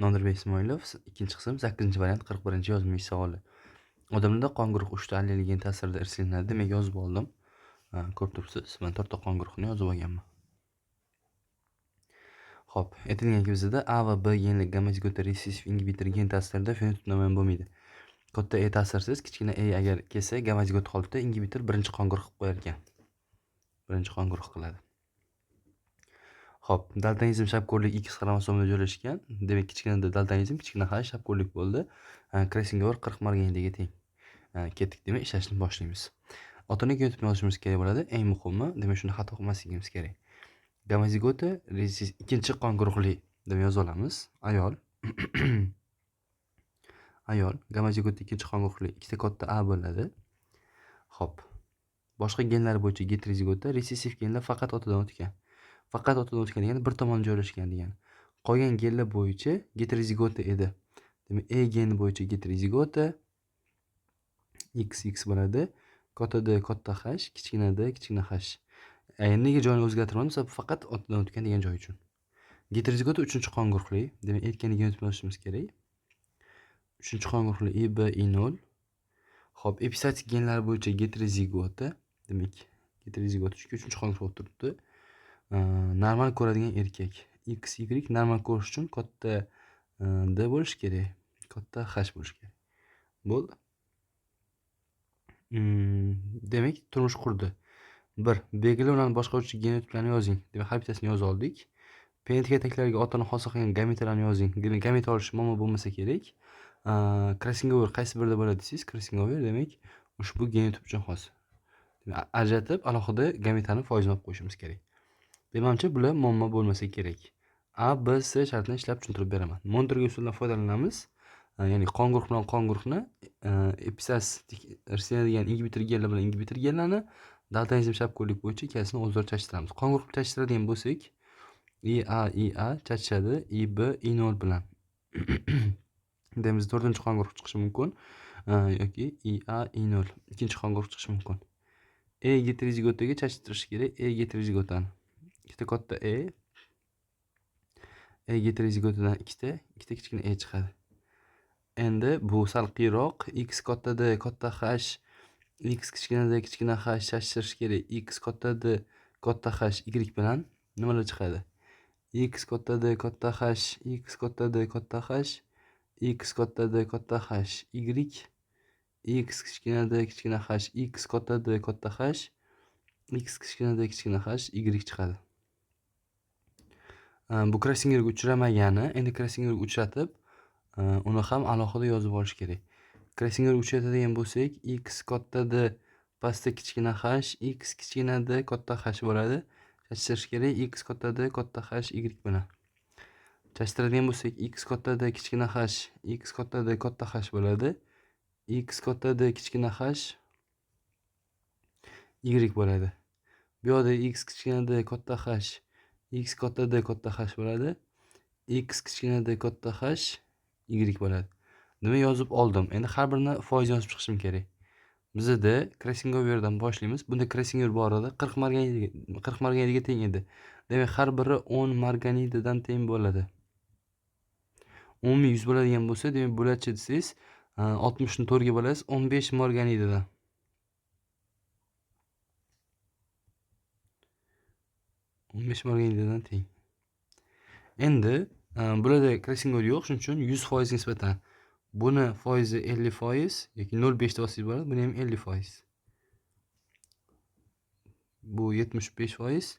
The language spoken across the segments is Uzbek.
Nodirbek Ismoilov, ikkinchi qism, 8-variant, 41 yozma savoli. Odamlarda qon guruhi 3 ta allel gen ta'sirida irslanadi. Demak, yozib oldim. Ko'rib turibsiz. Men 4 ta qon guruhini yozib olganman. Xo'p, aytilganki bizda A va B genli gamma-zigota resessiv ingibitor gen ta'sirida fenotip namoyon bo'lmaydi. Katta E ta'sirsiz, kichkina E agar kelsa, gamma-zigot holatda ingibitor birinchi qon guruhi qilib qo'yar ekan. Birinchi qon guruhi qiladi. Xo'p, daltonizm shapko'rlik X xromosomida joylashgan. Demak, kichkina daltonizm, kichkina H shapko'rlik bo'ldi. Krassingover 40 marganidaga teng. Ketdik, demak, ishlashni boshlaymiz. Otani yozib yozishimiz kerak bo'ladi. Eng muhimi, demak, shuni xato qilmasligimiz kerak. Gamma-zigota ikkinchi qon guruhli deb yoza olamiz. Ayol. Ayol gamma-zigota ikkinchi qon guruhli ikkita katta A bo'ladi. Xo'p. Boshqa genlar bo'yicha heterozigota, resessiv genlar faqat otadan o'tgan. Faqat otadan o'tgan degani bir tomon joylashgan degani. Qolgan genlar bo'yicha heterozigota edi. Demak, E geni bo'yicha heterozigota XX bo'ladi. Katta D, katta H, kichkina D, kichkina H. Nega joyini o'zgartiramiz? Sababi faqat otadan o'tgan degan joy uchun. Heterozigota 3-chi qon guruhli. Demak, aytganiga unutib yozishimiz kerak. 3-chi qon guruhli IB, I0. Xo'p, epistatik genlar bo'yicha heterozigota. Demak, heterozigota 3-chi qon guruhi turibdi. Normal ko'radigan erkak. XY normal ko'rish uchun katta D bo'lish kerak. Katta H bo'lish kerak. Bo'ldi. Demak, turmush qurdi. 1. Belgili ularni boshqaruvchi genotiplarni yozing. Demak, har bittasini yozib oldik. Pentik ataklarga otani hosil qilgan gametlarni yozing. Demak, gamet olish muammo bo'lmasa kerak. Krassingover qaysi birida bo'ladi desangiz, krassingover demak, ushbu genotip uchun xos. Demak, ajratib alohida gametlarni foizini olib qo'yishimiz kerak. Menimcha, bular muammo bo'lmasa kerak. A, B, C shartini ishlab tushuntirib beraman. Monitoring usulidan foydalanamiz. Ya'ni qon guruhi bilan qon guruhini, epistaz irslanadigan ingibitor genlar bilan ingibitor genlarni daltonizm shapko'rlik bo'yicha ikkasini o'zaro chachtiramiz. Qon guruhini chachtiradigan bo'lsak, IA chachishadi IB, I0 bilan. Demak, 4-chi qon guruhi chiqishi mumkin yoki IA, I0 ikkinchi qon guruhi chiqishi mumkin. E heterozigotaga chachishtirish kerak. E heterozigotani. Ikkita katta E heterozigotadan ikkita kichkina E chiqadi. Endi bu sal qiyroq. X katta D, katta H, X kichkina D, kichkina H chachishtirish kerak. X katta D, katta H, Y bilan nimalar chiqadi? X katta D, katta H, X katta D, katta H, X katta D, katta H, Y, X kichkina D, kichkina H, X katta D, katta H, X kichkina D, kichkina H, Y chiqadi. Bu krassingerga uchramagani, endi krassingerga uchratib, uni ham alohida yozib olish kerak. Krassingerga uchratadigan bo'lsak, X katta D, pastda kichkina H, X kichkina D, katta H bo'ladi. Chachishtirish kerak X katta D, katta H, Y bilan. Chachishtiradigan bo'lsak, X katta D, kichkina H, X katta D, katta H bo'ladi. X katta D, kichkina H, Y bo'ladi. Bu yoqda X kichkina D, katta H, X katta D, katta H bo'ladi. X kichkina D, katta H, Y bo'ladi. Nima yozib oldim? Endi har birini foiz yozib chiqishim kerak. Bizda krassingoverdan boshlaymiz. Bunda krassingover bor edi. 40 marganidaga teng edi. Demak, har biri 10 marganidadan teng bo'ladi. 10 100 bo'ladigan bo'lsa, demak, bo'ladchi desangiz, 60 ni 4 ga bo'lasiz, 15 marganidadan. 15 marganidadan teng. Endi bularda krassingover yo'q, shuning uchun 100% nisbatan buni foizi 50% yoki 0.5 deb olsangiz bo'ladi. Buni ham 50%. Bu 75%,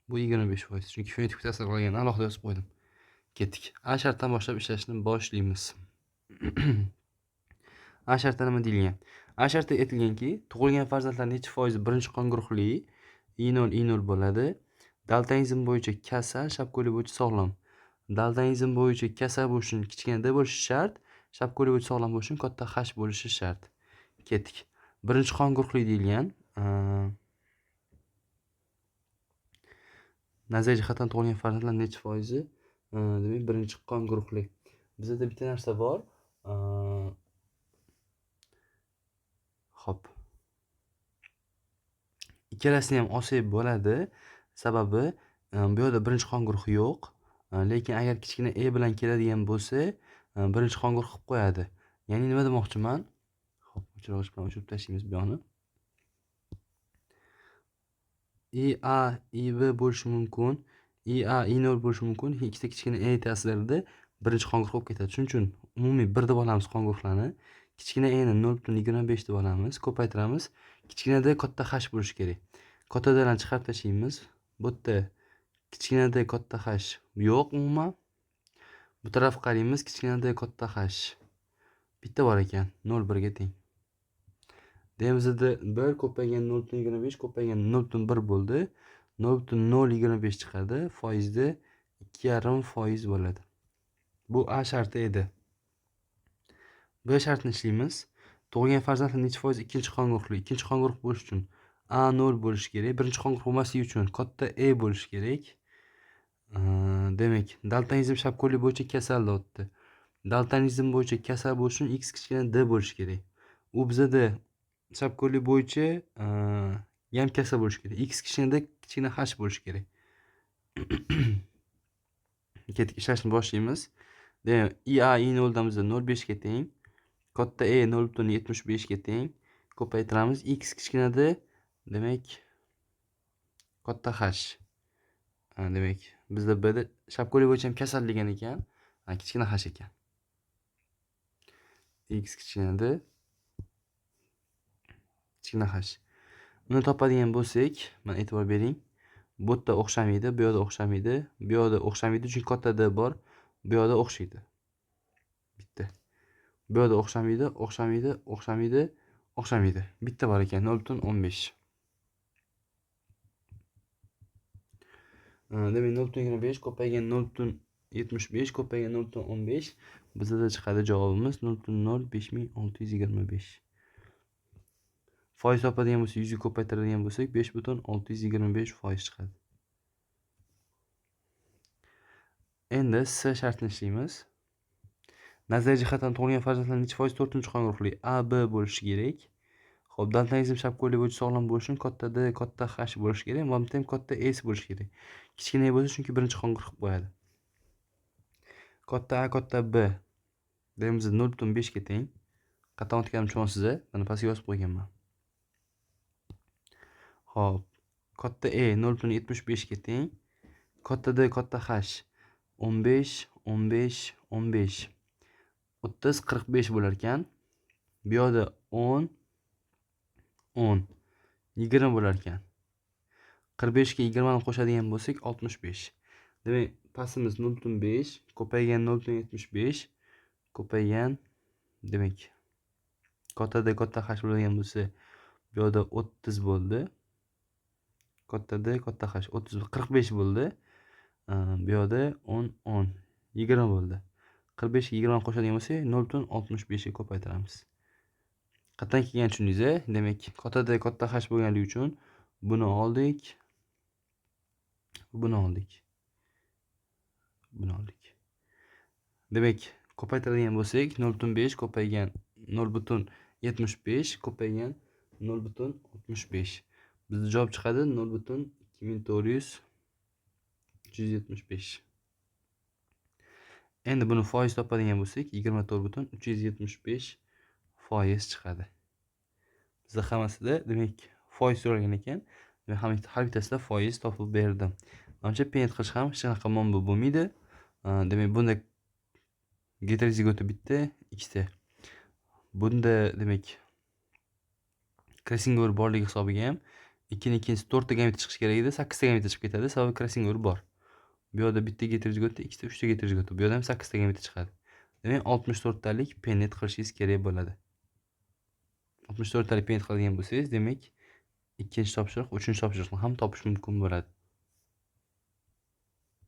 bu 25%. Chunki fenotip ta'sir qilgan alohida yozib qo'ydim. Ketdik. A shartdan boshlab ishlashni boshlaymiz. A shartda nima deyilgan? A shartda aytilganki, tug'ilgan farzandlar necha foizi birinchi qon guruhli I0 bo'ladi. Daltonizm bo'yicha kasal, shapko'rlik bo'yicha sog'lom. Daltonizm bo'yicha kasal bo'lish uchun kichkina D bo'lishi shart, shapko'rlik bo'yicha sog'lom bo'lish uchun katta H bo'lishi shart. Ketdik. Birinchi qon guruhli deyilgan. Nazariy jihatdan tug'ilgan farzandlar necha foizi? Demak, birinchi qon guruhli. Bizda bitta narsa bor. Xo'p. Ikkalasini ham olsak bo'ladi. Sababi bu yerda birinchi qon guruhi yo'q. Lekin agar kichkina e bilan keladigan bo'lsa, birinchi qongur qilib qo'yadi. Ya'ni nima demoqchiman? Xo'p, o'chirg'ich bilan o'chirib tashlaymiz bu yoqni. IA, IB bo'lishi mumkin. IA, I0 bo'lishi mumkin. Ikkita kichkina e ta'sirida birinchi qongur qolib ketadi. Shuning uchun umumiy 1 deb olamiz qongurlarni. Kichkina e ni 0.25 deb olamiz, ko'paytiramiz. Kichkina d katta h bo'lishi kerak. Katta d dan chiqarib tashlaymiz. Bu yerda kichkina d katta h yo'q umuman. Bu taraf qaraymiz, kichkina d katta h. Bitta bor ekan, 0,1 ga teng. Demizda 1 ko'paygan 0.25 ko'paygan 0.1 bo'ldi. 0.025 chiqadi. Foizda 2,5% bo'ladi. Bu A sharti edi. B shartini ishlaymiz. Tug'ilgan farzandlar necha foiz ikkinchi qonguruqli? Ikkinchi qonguruq bo'lish uchun A 0 bo'lishi kerak. Birinchi qonguruq bo'lmasligi uchun katta E bo'lishi kerak. Demak, daltonizm shapko'li bo'yicha kasal deyapti. Daltonizm bo'yicha kasal bo'lish uchun x kichkina d bo'lishi kerak. U bizada shapko'li bo'yicha ham kasal bo'lishi kerak. X kichkina d kichkina h bo'lishi kerak. Ketdik, ishlashni boshlaymiz. Demak, IA I0 dan bizda 0,5 ga teng. Katta E 0.75 ga teng. Ko'paytiramiz. X kichkina d, demak katta h. Demak, bizda b da shapko'li bo'yicha ham kasal degan ekan. Kichkina h ekan. X kichkina d, kichkina h. Buni topadigan bo'lsak, mana e'tibor bering. Bu yerda o'xshamaydi, bu yoqda o'xshamaydi, bu yoqda o'xshamaydi, chunki katta d bor. Bu yoqda o'xshaydi. Bitta. Bu yoqda o'xshamaydi, o'xshamaydi, o'xshamaydi, o'xshamaydi. Bitta bor ekan, 0.15. Demak, 0.25 ko'paygan 0.75 ko'paygan 0.15. Bizda chiqadi javobimiz 0.05625. Foiz topadigan bo'lsak, 100 ga ko'paytiradigan bo'lsak, 5.625% chiqadi. Endi S shartini ishlaymiz. Nazariy jihatdan tug'ilgan farzandlar necha foiz 4-qonguruqli? A, B bo'lishi kerak. Xo'p, daltonizm shapko'li bo'yicha sog'lom bo'lish uchun katta D, katta H bo'lishi kerak. Va ham katta S bo'lishi kerak. Kichkina e bo'lsa, chunki birinchi qongur qilib qo'yadi. Katta A, katta B deymiz 0.5 ga teng. Qatdan o'tganim tushunsiz-a? Buni pastga yozib qo'yganman. Xo'p, katta E 0.75 ga teng. Katta D, katta H 15, 15, 15. 30, 45 bo'lar ekan. Bu yoqda 10, 10, 20 bo'lar ekan. 45 ga 20 ni qo'shadigan bo'lsak 65. Demak, pastimiz 0.5 ko'paygan 0.75 ko'paygan, demak, katta D, katta H bo'ladigan bo'lsa, bu yoqda 30 bo'ldi. Katta D, katta H 30, 45 bo'ldi. Bu yoqda 10, 10, 20 bo'ldi. 45 ga 20 ni qo'shadigan bo'lsak 0.65 ga ko'paytiramiz. Qatdan kelgan tushundingiz-a? Demak, katta D, katta H bo'lganligi uchun buni oldik. Buni oldik. Buni oldik. Demak, ko'paytiradigan bo'lsak 0.5 ko'paygan 0.75 ko'paygan 0.65. Bizda javob chiqadi 0.2475. Endi buni foiz topadigan bo'lsak 24.375% chiqadi. Bizda hammasida demak foiz so'ralgan ekan. Demak, har bittasida foiz topib berdim. Menimcha pent qilish ham hech qanaqa muammo bo'lmaydi. Demak, bunda heterozigota bitta, ikkita. Bunda demak crossing-over borligi hisobiga ham 2 ni ikkinchisi 4 ta gameta chiqish kerak edi, 8 ta gameta chiqib ketadi, sababi crossing-over bor. Bu yoqda bitta heterozigota, ikkita, 3 ta heterozigota. Bu yoqda ham 8 ta gameta chiqadi. Demak, 64 talik pennet qilishingiz kerak bo'ladi. 64 talik pennet qiladigan bo'lsangiz, demak, ikkinchi topshiriq, uchinchi topshiriqni ham topish mumkin bo'ladi.